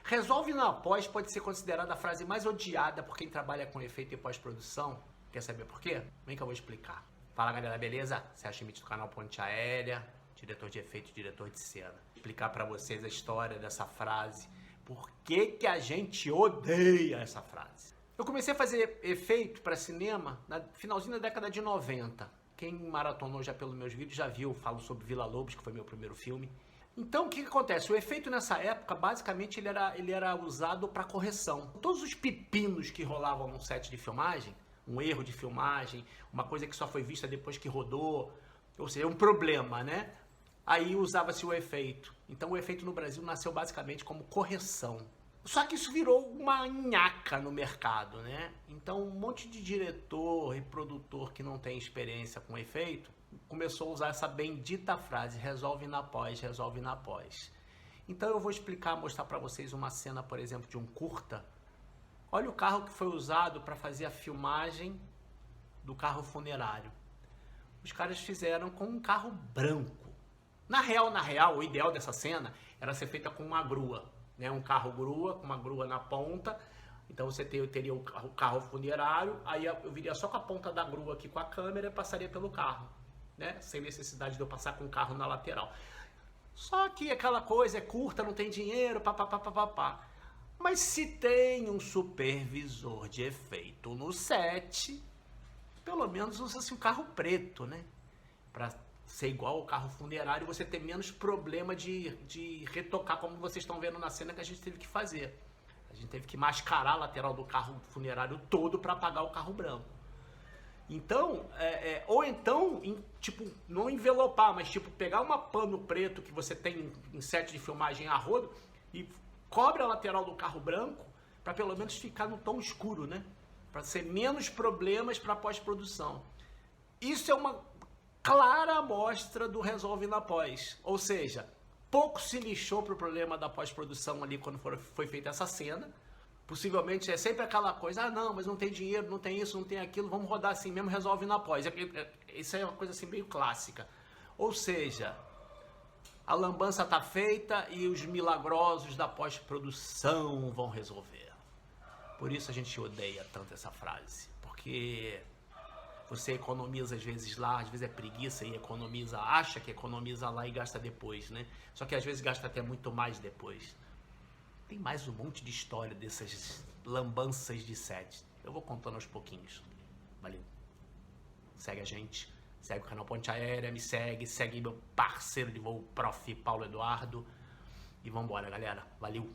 Resolve na pós pode ser considerada a frase mais odiada por quem trabalha com efeito e pós-produção. Quer saber por quê? Vem que eu vou explicar. Fala galera, beleza? Sérgio Schmidt do canal Ponte Aérea, diretor de efeito, diretor de cena. Vou explicar pra vocês a história dessa frase. Por que a gente odeia essa frase? Eu comecei a fazer efeito para cinema no finalzinho da década de 90. Quem maratonou já pelos meus vídeos já viu, eu falo sobre Villa Lobos, que foi meu primeiro filme. Então, o que acontece? O efeito nessa época, basicamente, ele era usado para correção. Todos os pepinos que rolavam num set de filmagem, um erro de filmagem, uma coisa que só foi vista depois que rodou, ou seja, um problema, né? Aí usava-se o efeito. Então, o efeito no Brasil nasceu basicamente como correção. Só que isso virou uma nhaca no mercado, né? Então, um monte de diretor e produtor que não tem experiência com efeito começou a usar essa bendita frase, resolve na pós, resolve na pós. Então eu vou explicar, mostrar para vocês uma cena, por exemplo, de um curta. Olha o carro que foi usado para fazer a filmagem do carro funerário. Os caras fizeram com um carro branco. Na real, o ideal dessa cena era ser feita com uma grua, né? Um carro grua, com uma grua na ponta. Então você teria o carro funerário, aí eu viria só com a ponta da grua aqui com a câmera e passaria pelo carro, né? Sem necessidade de eu passar com o carro na lateral. Só que aquela coisa é curta, não tem dinheiro, papapá. Mas se tem um supervisor de efeito no set, pelo menos usa-se um carro preto, né? Pra ser igual ao carro funerário, você ter menos problema de retocar, como vocês estão vendo na cena que a gente teve que fazer. A gente teve que mascarar a lateral do carro funerário todo para apagar o carro branco. Então, ou então, tipo, não envelopar, mas tipo, pegar uma pano preto que você tem em set de filmagem a rodo e cobre a lateral do carro branco para pelo menos ficar no tom escuro, né? Para ser menos problemas para pós-produção. Isso é uma clara amostra do resolve na pós. Ou seja, pouco se lixou pro problema da pós-produção ali quando foi feita essa cena. Possivelmente é sempre aquela coisa, ah não, mas não tem dinheiro, não tem isso, não tem aquilo, vamos rodar assim mesmo, resolve na pós. Isso é uma coisa assim meio clássica. Ou seja, a lambança tá feita e os milagrosos da pós-produção vão resolver. Por isso a gente odeia tanto essa frase, porque você economiza às vezes lá, às vezes é preguiça e economiza, acha que economiza lá e gasta depois, né? Só que às vezes gasta até muito mais depois. Tem mais um monte de história dessas lambanças de set. Eu vou contando aos pouquinhos. Valeu. Segue a gente, segue o canal Ponte Aérea, me segue meu parceiro de voo, Prof. Paulo Eduardo. E vambora, galera. Valeu.